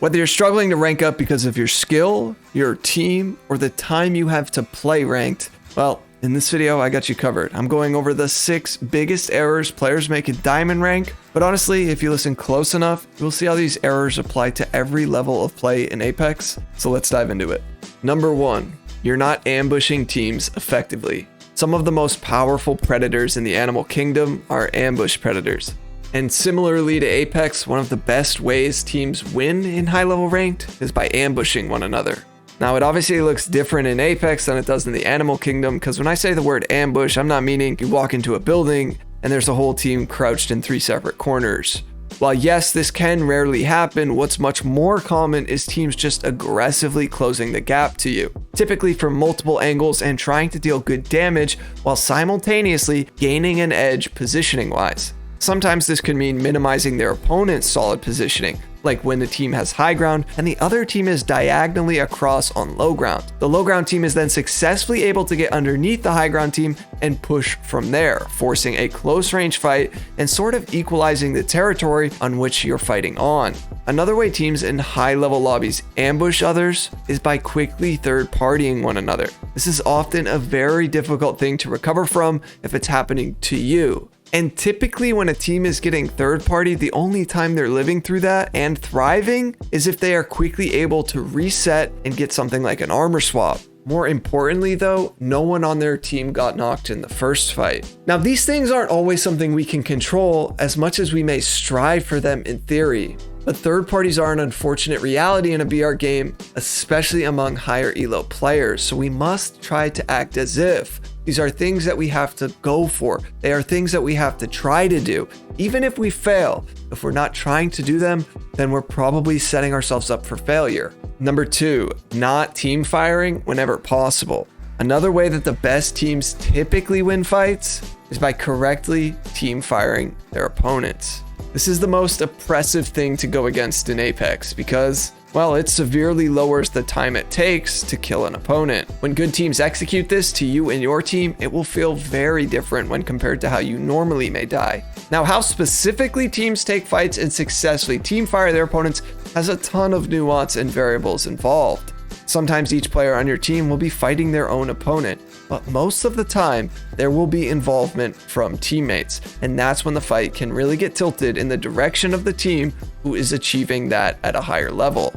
Whether you're struggling to rank up because of your skill, your team, or the time you have to play ranked, well, in this video, I got you covered. I'm going over the 6 biggest errors players make in Diamond rank, but honestly, if you listen close enough, you'll see how these errors apply to every level of play in Apex. So let's dive into it. Number 1, you're not ambushing teams effectively. Some of the most powerful predators in the animal kingdom are ambush predators. And similarly to Apex, one of the best ways teams win in high-level ranked is by ambushing one another. Now, it obviously looks different in Apex than it does in the Animal Kingdom, because when I say the word ambush, I'm not meaning you walk into a building and there's a whole team crouched in 3 separate corners. While yes, this can rarely happen, what's much more common is teams just aggressively closing the gap to you, typically from multiple angles and trying to deal good damage while simultaneously gaining an edge positioning-wise. Sometimes this can mean minimizing their opponent's solid positioning, like when the team has high ground and the other team is diagonally across on low ground. The low ground team is then successfully able to get underneath the high ground team and push from there, forcing a close range fight and sort of equalizing the territory on which you're fighting on. Another way teams in high level lobbies ambush others is by quickly third partying one another. This is often a very difficult thing to recover from if it's happening to you. And typically when a team is getting third party, the only time they're living through that and thriving is if they are quickly able to reset and get something like an armor swap. More importantly though, no one on their team got knocked in the first fight. Now these things aren't always something we can control as much as we may strive for them in theory. But third parties are an unfortunate reality in a VR game, especially among higher elo players, so we must try to act as if. These are things that we have to go for. They are things that we have to try to do. Even if we fail, if we're not trying to do them, then we're probably setting ourselves up for failure. Number 2, not team firing whenever possible. Another way that the best teams typically win fights is by correctly team firing their opponents. This is the most oppressive thing to go against in Apex because, well, it severely lowers the time it takes to kill an opponent. When good teams execute this to you and your team, it will feel very different when compared to how you normally may die. Now, how specifically teams take fights and successfully team fire their opponents has a ton of nuance and variables involved. Sometimes each player on your team will be fighting their own opponent, but most of the time there will be involvement from teammates, and that's when the fight can really get tilted in the direction of the team who is achieving that at a higher level.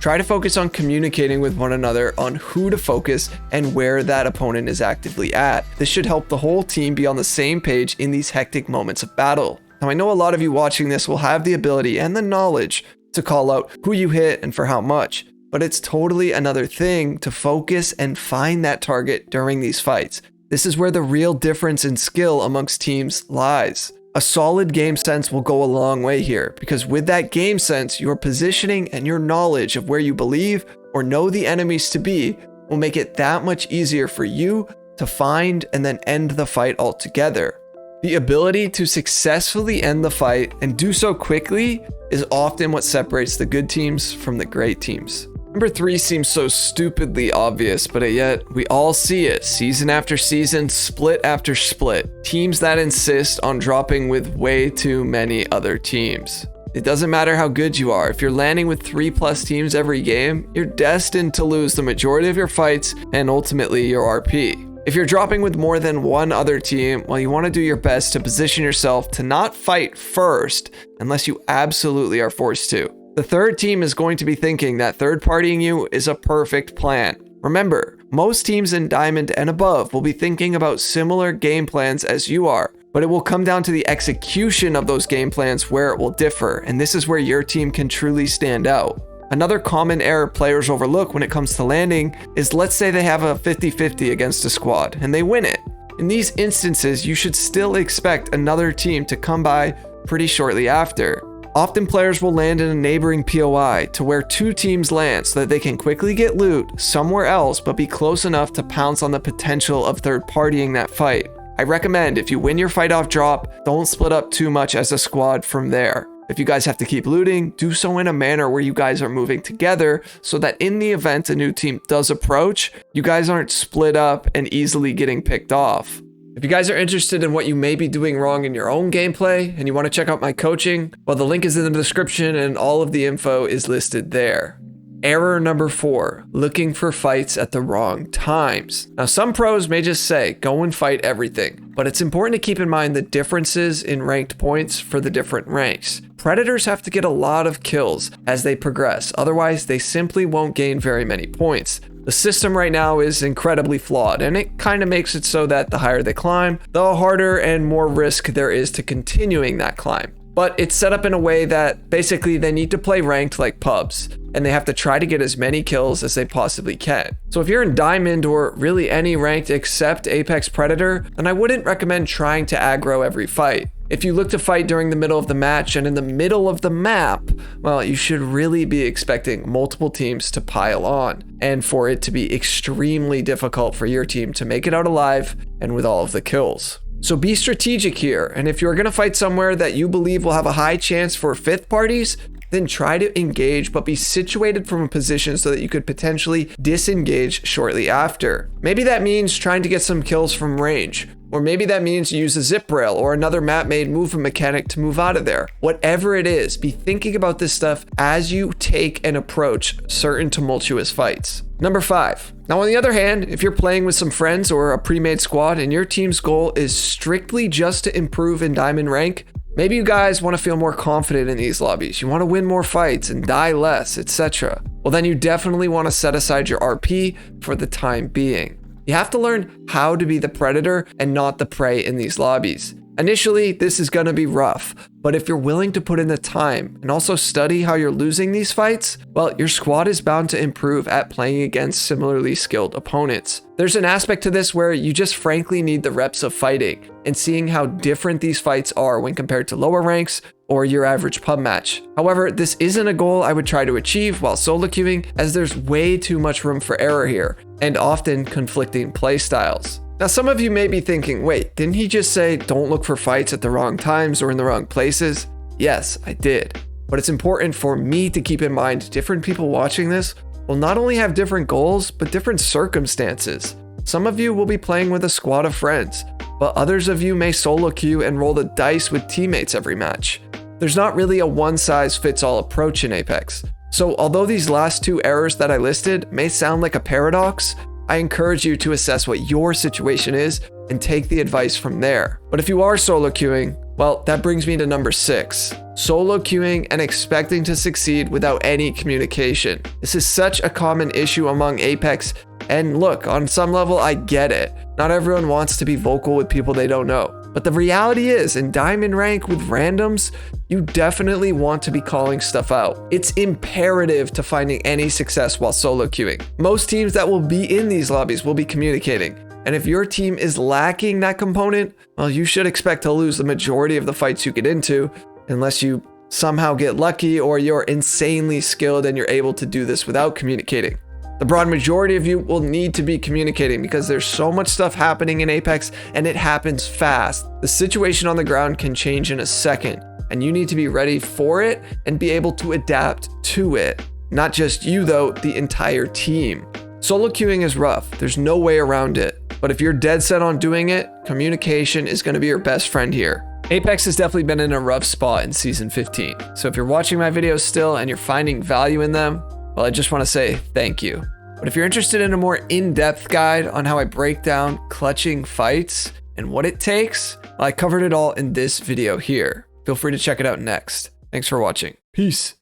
Try to focus on communicating with one another on who to focus and where that opponent is actively at. This should help the whole team be on the same page in these hectic moments of battle. Now I know a lot of you watching this will have the ability and the knowledge to call out who you hit and for how much. But it's totally another thing to focus and find that target during these fights. This is where the real difference in skill amongst teams lies. A solid game sense will go a long way here, because with that game sense, your positioning and your knowledge of where you believe or know the enemies to be will make it that much easier for you to find and then end the fight altogether. The ability to successfully end the fight and do so quickly is often what separates the good teams from the great teams. Number 3 seems so stupidly obvious, but yet we all see it season after season, split after split. Teams that insist on dropping with way too many other teams. It doesn't matter how good you are. If you're landing with 3+ teams every game, you're destined to lose the majority of your fights and ultimately your RP. If you're dropping with more than one other team, well, you want to do your best to position yourself to not fight first unless you absolutely are forced to. The third team is going to be thinking that third partying you is a perfect plan. Remember, most teams in Diamond and above will be thinking about similar game plans as you are, but it will come down to the execution of those game plans where it will differ, and this is where your team can truly stand out. Another common error players overlook when it comes to landing is, let's say they have a 50-50 against a squad and they win it. In these instances, you should still expect another team to come by pretty shortly after. Often players will land in a neighboring POI to where 2 teams land so that they can quickly get loot somewhere else but be close enough to pounce on the potential of third partying that fight. I recommend if you win your fight off drop, don't split up too much as a squad from there. If you guys have to keep looting, do so in a manner where you guys are moving together so that in the event a new team does approach, you guys aren't split up and easily getting picked off. If you guys are interested in what you may be doing wrong in your own gameplay and you want to check out my coaching, well, the link is in the description and all of the info is listed there. Error number 4, looking for fights at the wrong times. Now, some pros may just say, go and fight everything, but it's important to keep in mind the differences in ranked points for the different ranks. Predators have to get a lot of kills as they progress, otherwise they simply won't gain very many points. The system right now is incredibly flawed, and it kind of makes it so that the higher they climb, the harder and more risk there is to continuing that climb. But it's set up in a way that basically they need to play ranked like pubs, and they have to try to get as many kills as they possibly can. So if you're in Diamond or really any ranked except Apex Predator, then I wouldn't recommend trying to aggro every fight. If you look to fight during the middle of the match and in the middle of the map, well, you should really be expecting multiple teams to pile on, and for it to be extremely difficult for your team to make it out alive and with all of the kills. So be strategic here, and if you're going to fight somewhere that you believe will have a high chance for fifth parties, then try to engage, but be situated from a position so that you could potentially disengage shortly after. Maybe that means trying to get some kills from range, or maybe that means use a zip rail or another map-made movement mechanic to move out of there. Whatever it is, be thinking about this stuff as you take and approach certain tumultuous fights. Number 5. Now, on the other hand, if you're playing with some friends or a pre-made squad and your team's goal is strictly just to improve in diamond rank, maybe you guys want to feel more confident in these lobbies. You want to win more fights and die less, etc. Well, then you definitely want to set aside your RP for the time being. You have to learn how to be the predator and not the prey in these lobbies. Initially, this is going to be rough, but if you're willing to put in the time and also study how you're losing these fights, well, your squad is bound to improve at playing against similarly skilled opponents. There's an aspect to this where you just frankly need the reps of fighting and seeing how different these fights are when compared to lower ranks or your average pub match. However, this isn't a goal I would try to achieve while solo queuing, as there's way too much room for error here and often conflicting play styles. Now, some of you may be thinking, wait, didn't he just say don't look for fights at the wrong times or in the wrong places? Yes, I did. But it's important for me to keep in mind different people watching this will not only have different goals, but different circumstances. Some of you will be playing with a squad of friends, but others of you may solo queue and roll the dice with teammates every match. There's not really a one-size-fits-all approach in Apex. So although these last 2 errors that I listed may sound like a paradox, I encourage you to assess what your situation is and take the advice from there. But if you are solo queuing, well, that brings me to number 6. Solo queuing and expecting to succeed without any communication. This is such a common issue among Apex, and look, on some level, I get it. Not everyone wants to be vocal with people they don't know. But the reality is, in diamond rank with randoms, you definitely want to be calling stuff out. It's imperative to finding any success while solo queuing. Most teams that will be in these lobbies will be communicating. And if your team is lacking that component, well, you should expect to lose the majority of the fights you get into, unless you somehow get lucky or you're insanely skilled and you're able to do this without communicating. The broad majority of you will need to be communicating because there's so much stuff happening in Apex and it happens fast. The situation on the ground can change in a second, and you need to be ready for it and be able to adapt to it. Not just you though, the entire team. Solo queuing is rough, there's no way around it. But if you're dead set on doing it, communication is going to be your best friend here. Apex has definitely been in a rough spot in Season 15. So if you're watching my videos still and you're finding value in them, well, I just want to say thank you. But if you're interested in a more in-depth guide on how I break down clutching fights and what it takes, well, I covered it all in this video here. Feel free to check it out next. Thanks for watching. Peace.